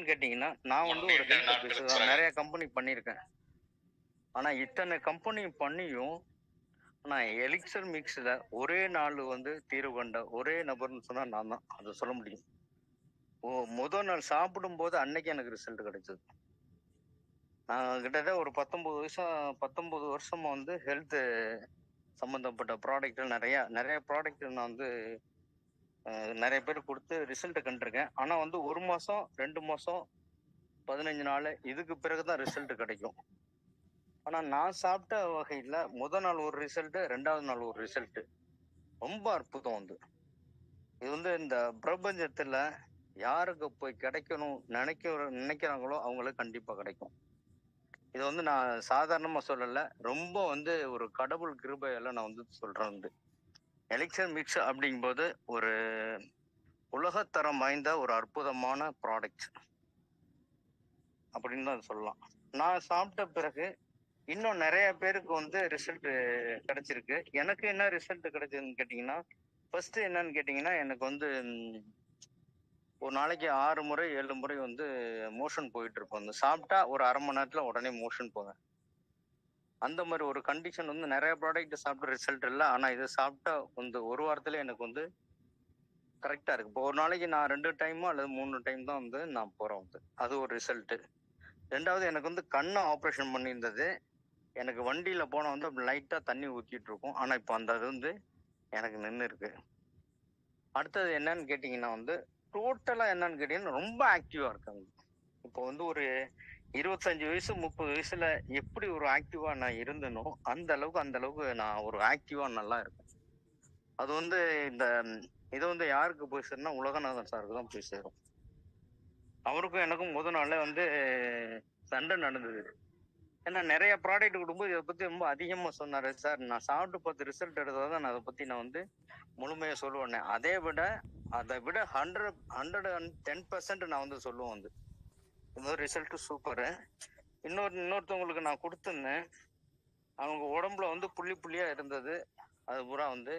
என்னன்னு கேட்டீங்கன்னா, நான் வந்து ஒரு ஹெல்த் பேஸ் தான் நிறைய கம்பெனி பண்ணியிருக்கேன். ஆனா இத்தனை கம்பெனி பண்ணியும், நான் எலிக்சர் மிக்ஸ்ல ஒரே நாள் வந்து தீர்வு கண்ட ஒரே நபர்ன்னு சொன்னா நான் தான். அத சொல்ல முடியும். முதல் நாள் சாப்பிடும்போது அன்னைக்கு எனக்கு ரிசல்ட் கிடைச்சது. நான் கிட்டத்தட்ட ஒரு 19 வருஷமா வந்து ஹெல்த் சம்பந்தப்பட்ட ப்ராடக்ட் நெறைய ப்ராடக்ட் நான் வந்து நெறைய பேருக்கு குடுத்து ரிசல்ட் கண்டிருக்கேன். ஆனா வந்து 1 மாசம், 2 மாசம், 15 நாளு இதுக்கு பிறகு தான் ரிசல்ட் கிடைக்கும். ஆனா நான் சாப்பிட்ட வகையில முதல் நாள் ஒரு ரிசல்ட், 2வது நாள் ஒரு ரிசல்ட். ரொம்ப அற்புதம் வந்து. இது வந்து இந்த பிரபஞ்சத்துல யாருக்கு போய் கிடைக்கணும் நினைக்கிறாங்களோ அவங்களுக்கு கண்டிப்பா கிடைக்கும். இது வந்து நான் சாதாரணமா சொல்லல. ரொம்ப வந்து ஒரு கடவுள் கிருபையால நான் வந்து சொல்றேன் வந்து. எலிக்சர் மிக்ஸ் அப்படிங்கும்போது ஒரு உலகத்தரம் வாய்ந்த ஒரு அற்புதமான ப்ராடக்ட் அப்படின்னு தான் சொல்லலாம். நான் சாப்பிட்ட பிறகு இன்னும் நிறைய பேருக்கு வந்து ரிசல்ட் கிடைச்சிருக்கு. எனக்கு என்ன ரிசல்ட் கிடைச்சதுன்னு கேட்டீங்கன்னா, ஃபர்ஸ்ட் என்னன்னு கேட்டீங்கன்னா, எனக்கு வந்து ஒரு நாளைக்கு 6 முறை 7 முறை வந்து மோஷன் போயிட்டு இருக்கும். வந்து சாப்பிட்டா ஒரு 1/2 மணி நேரத்துல உடனே மோஷன் போவேன். அந்த மாதிரி ஒரு கண்டிஷன் வந்து நிறைய ப்ராடக்ட் சாப்பிட்ட ரிசல்ட் இல்ல. ஆனா இது சாப்பிட்டா வந்து ஒரு வாரத்துல எனக்கு வந்து கரெக்டா இருக்கு. இப்போ ஒரு நாளைக்கு நான் 2 டைமோ அல்லது 3 டைம் தான் வந்து நான் போறேன் வந்து. அது ஒரு ரிசல்ட். 2வது எனக்கு வந்து கண்ணு ஆப்ரேஷன் பண்ணியிருந்தது. எனக்கு வண்டியில போனா வந்து அப்படி லைட்டா தண்ணி ஊத்திட்டு இருக்கும். ஆனா இப்போ அந்த இது வந்து எனக்கு நின்னு இருக்கு. அடுத்தது என்னன்னு கேட்டீங்கன்னா வந்து டோட்டலா என்னன்னு கேட்டீங்கன்னா ரொம்ப ஆக்டிவா இருக்காங்க. இப்போ வந்து ஒரு 25 வயசு 30 வயசுல எப்படி ஒரு ஆக்டிவா நான் இருந்தேனோ அந்த அளவுக்கு நான் ஒரு ஆக்டிவா நல்லா இருக்கேன். அது வந்து இந்த இது வந்து யாருக்கு போய் சேரும்னா உலகநாதன் சாருக்கு தான் போய் சேரும். அவருக்கும் எனக்கும் முதல் நாள்ல வந்து சண்டை நடந்தது. ஏன்னா நிறைய ப்ராடக்ட் கொடுக்கும்போது இதை பத்தி ரொம்ப அதிகமா சொன்னாரு. சார் நான் சாப்பிட்டு பார்த்து ரிசல்ட் எடுத்ததான் நான் அதை பத்தி நான் வந்து முழுமையா சொல்லுவேன். அதை விட 110% நான் வந்து சொல்லுவேன் வந்து. இந்த மாதிரி ரிசல்ட் சூப்பரு. இன்னொருத்தவங்களுக்கு நான் கொடுத்துருந்தேன். அவங்க உடம்புல வந்து புள்ளி புள்ளியா இருந்தது. அது பூரா வந்து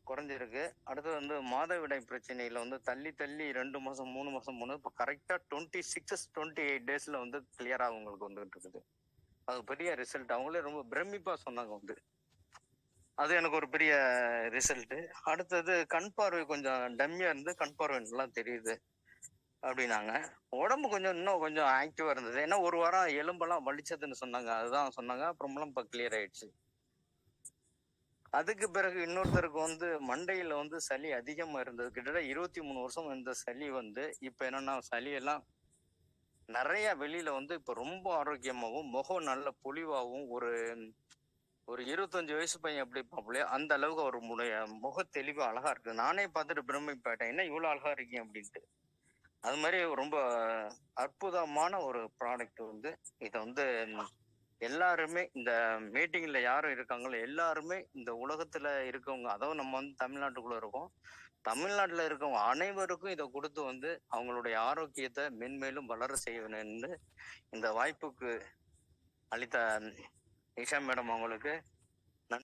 குறைஞ்சிருக்கு. அடுத்தது வந்து மாதவிடாய் பிரச்சனையில வந்து தள்ளி தள்ளி 2 மாசம் 3 மாசம் போனது இப்போ கரெக்டா 28 டேஸ்ல வந்து கிளியரா அவங்களுக்கு வந்துகிட்டு இருக்குது. அது பெரிய ரிசல்ட். அவங்களே ரொம்ப பிரமிப்பா சொன்னாங்க வந்து. அது எனக்கு ஒரு பெரிய ரிசல்ட். அடுத்தது கண் பார்வை கொஞ்சம் டம்மியா இருந்து கண் பார்வை நல்லா தெரியுது அப்படின்னாங்க. உடம்பு இன்னும் கொஞ்சம் ஆக்டிவா இருந்தது. ஏன்னா ஒரு வாரம் எலும்பெல்லாம் வலிச்சதுன்னு சொன்னாங்க. அதுதான் சொன்னாங்க. அப்புறமெல்லாம் இப்போ கிளியர் ஆயிடுச்சு. அதுக்கு பிறகு இன்னொருத்தருக்கு வந்து மண்டையில வந்து சளி அதிகமா இருந்தது. கிட்டத்தட்ட 23 வருஷம் இந்த சளி வந்து இப்ப என்னன்னா சளியெல்லாம் நிறைய வெளியில வந்து இப்ப ரொம்ப ஆரோக்கியமாவும் முகம் நல்ல பொலிவாகவும் ஒரு 25 வயசு பையன் எப்படி பார்ப்பலையோ அந்த அளவுக்கு ஒரு முக தெளிவு அழகா இருக்கு. நானே பார்த்துட்டு பிரமிப்பேட்டேன். என்ன இவ்வளவு அழகா இருக்கீங்க அப்படின்ட்டு. அது மாதிரி ரொம்ப அற்புதமான ஒரு ப்ராடக்ட் வந்து இதை வந்து எல்லாருமே இந்த மீட்டிங்ல யாரும் இருக்காங்களோ எல்லாருமே இந்த உலகத்துல இருக்கவங்க, அதாவது நம்ம வந்து தமிழ்நாட்டுக்குள்ள இருக்கோம். தமிழ்நாட்டுல இருக்கவங்க அனைவருக்கும் இதை கொடுத்து வந்து அவங்களுடைய ஆரோக்கியத்தை மென்மேலும் வளர செய்ய வேணும்னு இந்த வாய்ப்புக்கு அளித்த நிஷா மேடம் அவங்களுக்கு